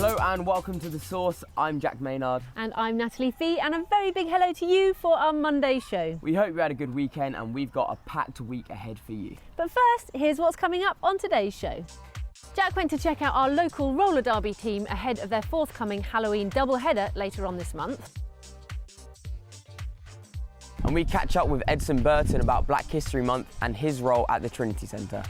Hello and welcome to The Source. I'm Jack Maynard. And I'm Natalie Fee, and a very big hello to you for our Monday show. We hope you had a good weekend and we've got a packed week ahead for you. But first, here's what's coming up on today's show. Jack went to check out our local roller derby team ahead of their forthcoming Halloween doubleheader later on this month. And we catch up with Edson Burton about Black History Month and his role at the Trinity Centre.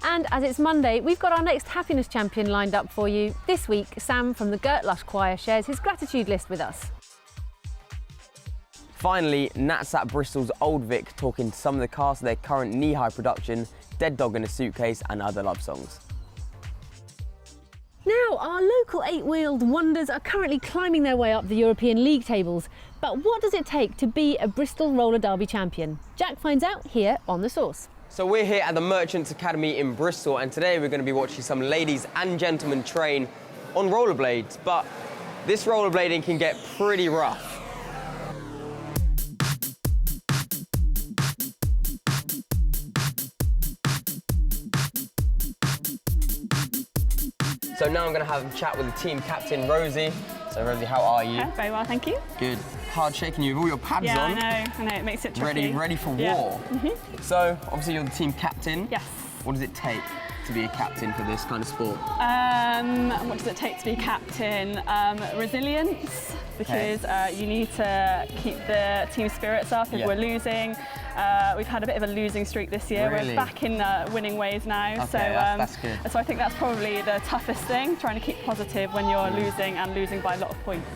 And as it's Monday, we've got our next happiness champion lined up for you. This week, Sam from the Gertlush Choir shares his gratitude list with us. Finally, Nat's at Bristol's Old Vic talking to some of the cast of their current knee-high production, Dead Dog in a Suitcase and other love songs. Now, our local eight-wheeled wonders are currently climbing their way up the European League tables. But what does it take to be a Bristol roller derby champion? Jack finds out here on The Source. So we're here at the Merchants Academy in Bristol, and today we're going to be watching some ladies and gentlemen train on rollerblades. But this rollerblading can get pretty rough. So now I'm going to have a chat with the team captain, Rosie. So Rosie, how are you? Yeah, very well, thank you. Good. Hard shaking you with all your pads on. I know, it makes it tricky. Ready for war. So obviously you're the team captain. Yes. What does it take to be a captain for this kind of sport? What does it take to be captain? Resilience, because you need to keep the team spirits up if we're losing. We've had a bit of a losing streak this year. Really? We're back in winning ways now. Okay, so that's good. So I think that's probably the toughest thing, trying to keep positive when you're losing and losing by a lot of points.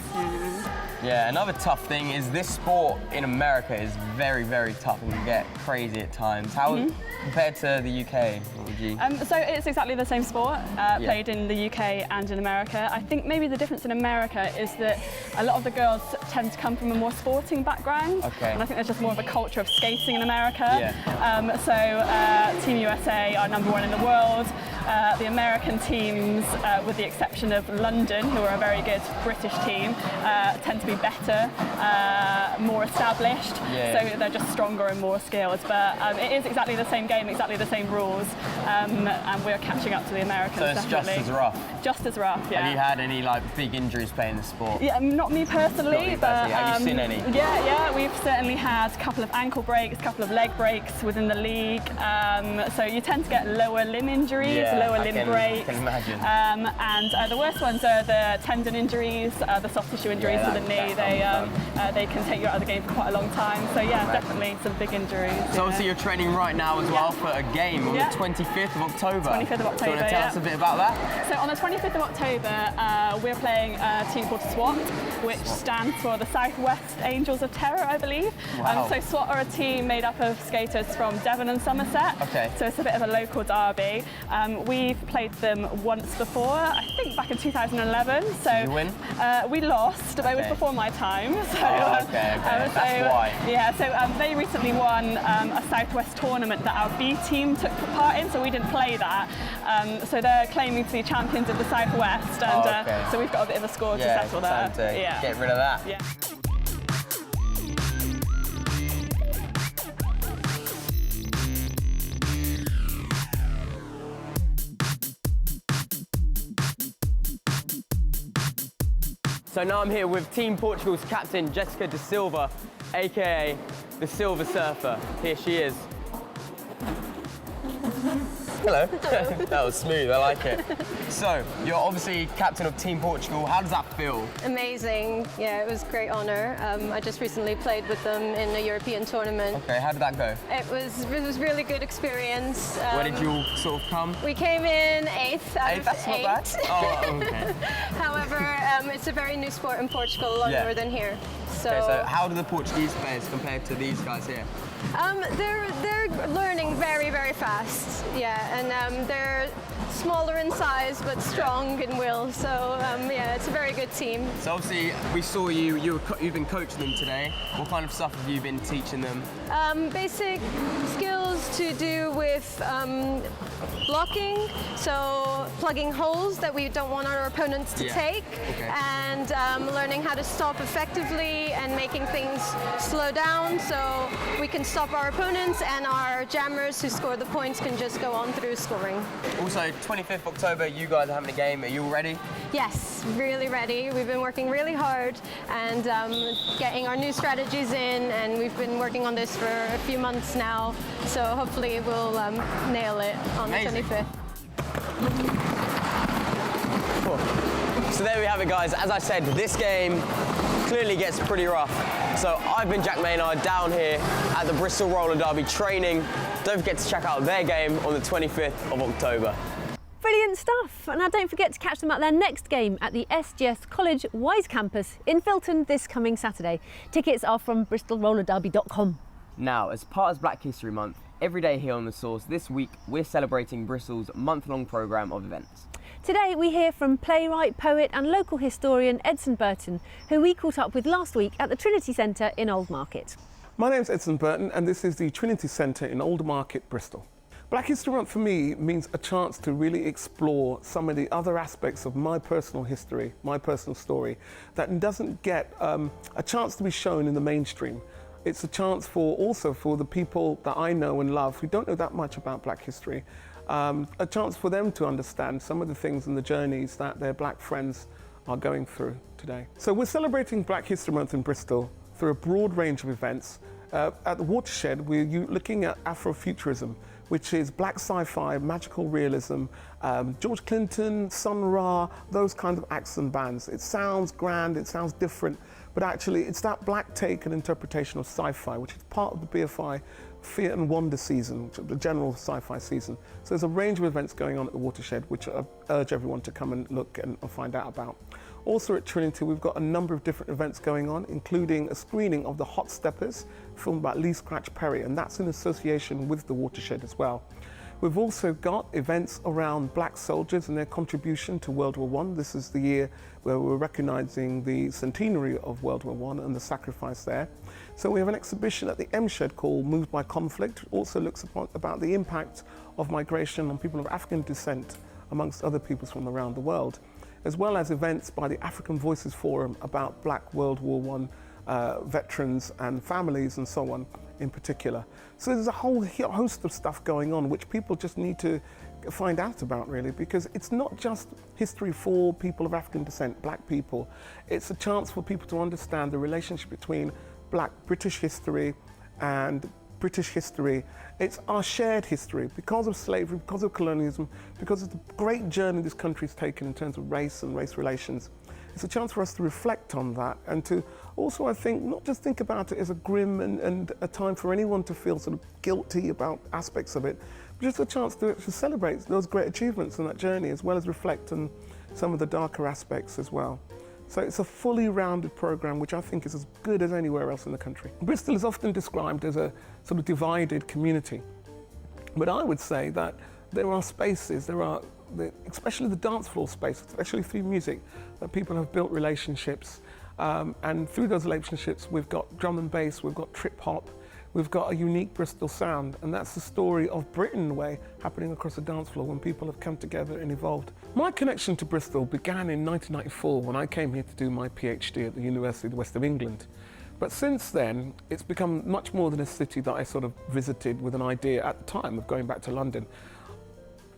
Yeah, another tough thing is this sport in America is very, very tough and can get crazy at times. How, compared to the UK, what would you? So it's exactly the same sport, played in the UK and in America. I think maybe the difference in America is that a lot of the girls tend to come from a more sporting background. Okay. And I think there's just more of a culture of skating in America. Yeah. So Team USA are #1 in the world. The American teams, with the exception of London, who are a very good British team, tend to be better, more established. So they're just stronger and more skilled. But it is exactly the same game, exactly the same rules, and we're catching up to the Americans. So it's definitely. just as rough? Just as rough, yeah. Have you had any big injuries playing the sport? Yeah, not me personally, but have you seen any? Yeah, we've certainly had a couple of ankle breaks, a couple of leg breaks within the league. So you tend to get lower limb injuries, lower limb breaks. I can imagine. And the worst ones are the tendon injuries, the soft tissue injuries to the knee. They can take you out of the game for quite a long time. So yeah, definitely some big injuries. So obviously you're training right now as well for a game on the 25th of October. 25th of October, Do you want to tell us a bit about that? So on the 25th of October, we're playing a team called SWAT, which stands for the Southwest Angels of Terror, I believe. Wow. So SWAT are a team made up of skaters from Devon and Somerset. Okay. So it's a bit of a local derby. We've played them once before, I think back in 2011. So did you win? We lost, but it was before my time. So, That's why. Yeah, so they recently won a Southwest tournament that our B team took part in, so we didn't play that. So they're claiming to be champions of the Southwest, and so we've got a bit of a score to settle that. Get rid of that. Yeah. So now I'm here with Team Portugal's captain, Jessica da Silva, aka the Silver Surfer. Here she is. Hello. That was smooth, I like it. So, you're obviously captain of Team Portugal. How does that feel? Amazing. Yeah, it was a great honour. I just recently played with them in a European tournament. Okay, how did that go? It was really good experience. Where did you all sort of come? We came in 8th out of That's 8. not bad. Oh, okay. However, it's a very new sport in Portugal, a lot more than here. Okay, so how do the Portuguese players compare to these guys here? They're learning very, very fast. Yeah, and they're smaller in size but strong in will. So yeah, it's a very good team. So obviously we saw you've been coaching them today. What kind of stuff have you been teaching them? Basic skills to do with blocking, so plugging holes that we don't want our opponents to take, and learning how to stop effectively and making things slow down so we can stop our opponents and our our jammers who score the points can just go on through scoring. Also, 25th October, you guys are having a game. Are you all ready? Yes, really ready. We've been working really hard and getting our new strategies in, and we've been working on this for a few months now, so hopefully we'll nail it on Amazing. the 25th. Cool. So there we have it, guys. As I said, this game clearly gets pretty rough. So I've been Jack Maynard down here at the Bristol Roller Derby training. Don't forget to check out their game on the 25th of October. Brilliant stuff. And now don't forget to catch them at their next game at the SGS College Wise Campus in Filton this coming Saturday. Tickets are from bristolrollerderby.com. Now, as part of Black History Month, every day here on The Source, this week we're celebrating Bristol's month-long programme of events. Today we hear from playwright, poet and local historian Edson Burton, who we caught up with last week at the Trinity Centre in Old Market. My name's Edson Burton and this is the Trinity Centre in Old Market, Bristol. Black History Month for me means a chance to really explore some of the other aspects of my personal history, my personal story, that doesn't get a chance to be shown in the mainstream. It's a chance also for the people that I know and love who don't know that much about Black history, a chance for them to understand some of the things and the journeys that their Black friends are going through today. So we're celebrating Black History Month in Bristol through a broad range of events. At the Watershed, we're looking at Afrofuturism, which is Black sci-fi, magical realism, George Clinton, Sun Ra, those kind of acts and bands. It sounds grand, it sounds different, but actually it's that Black take and interpretation of sci-fi, which is part of the BFI Fear and Wonder season, which is the general sci-fi season. So there's a range of events going on at the Watershed, which I urge everyone to come and look and find out about. Also at Trinity, we've got a number of different events going on, including a screening of The Hot Steppers, a film about Lee Scratch Perry, and that's in association with the Watershed as well. We've also got events around Black soldiers and their contribution to World War I. This is the year where we're recognising the centenary of World War I and the sacrifice there. So we have an exhibition at the M-Shed called Moved by Conflict. It also looks about the impact of migration on people of African descent, amongst other peoples from around the world, as well as events by the African Voices Forum about Black World War I veterans and families and so on in particular. So there's a whole host of stuff going on which people just need to find out about, really, because it's not just history for people of African descent, Black people. It's a chance for people to understand the relationship between Black British history and British history. It's our shared history because of slavery, because of colonialism, because of the great journey this country's taken in terms of race and race relations. It's a chance for us to reflect on that and to also, I think, not just think about it as a grim and a time for anyone to feel sort of guilty about aspects of it, but just a chance to celebrate those great achievements in that journey, as well as reflect on some of the darker aspects as well. So it's a fully rounded programme which I think is as good as anywhere else in the country. Bristol is often described as a sort of divided community, but I would say that there are spaces, especially the dance floor space, especially through music, that people have built relationships, and through those relationships we've got drum and bass, we've got trip hop, we've got a unique Bristol sound, and that's the story of Britain in a way happening across the dance floor when people have come together and evolved. My connection to Bristol began in 1994 when I came here to do my PhD at the University of the West of England. But since then, it's become much more than a city that I sort of visited with an idea at the time of going back to London.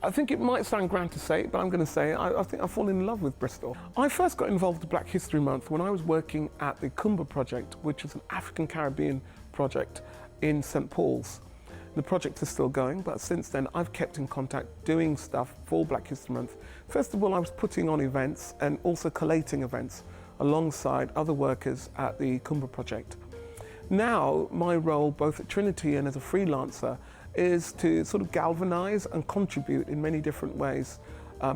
I think it might sound grand to say it, but I'm going to say I think I've fallen in love with Bristol. I first got involved with Black History Month when I was working at the Kumba project, which is an African Caribbean project in St Paul's. The project is still going, but since then I've kept in contact doing stuff for Black History Month. First of all, I was putting on events and also collating events alongside other workers at the Kumba project. Now, my role both at Trinity and as a freelancer is to sort of galvanise and contribute in many different ways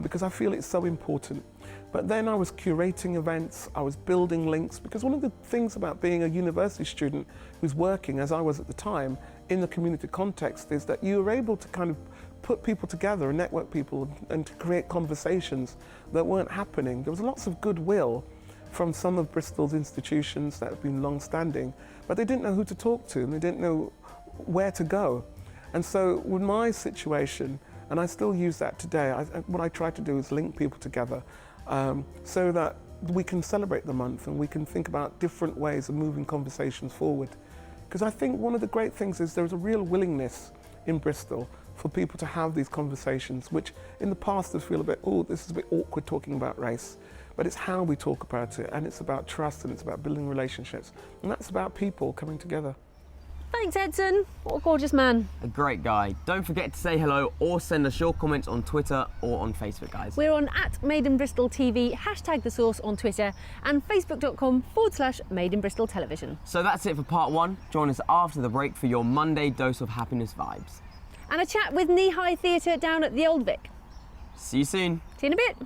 because I feel it's so important. But then I was curating events, I was building links, because one of the things about being a university student who's working, as I was at the time, in the community context is that you were able to kind of put people together and network people and to create conversations that weren't happening. There was lots of goodwill from some of Bristol's institutions that have been long-standing, but they didn't know who to talk to and they didn't know where to go. And so with my situation, and I still use that today, what I try to do is link people together so that we can celebrate the month and we can think about different ways of moving conversations forward. Because I think one of the great things is there's a real willingness in Bristol for people to have these conversations, which in the past they feel a bit, oh, this is a bit awkward talking about race. But it's how we talk about it, and it's about trust, and it's about building relationships, and that's about people coming together. Thanks, Edson. What a gorgeous man. A great guy. Don't forget to say hello or send us your comments on Twitter or on Facebook, guys. We're on @MadeInBristolTV, #TheSource on Twitter, and facebook.com/MadeInBristolTelevision. So that's it for part 1. Join us after the break for your Monday dose of happiness vibes. And a chat with Knee High Theatre down at the Old Vic. See you soon. See you in a bit.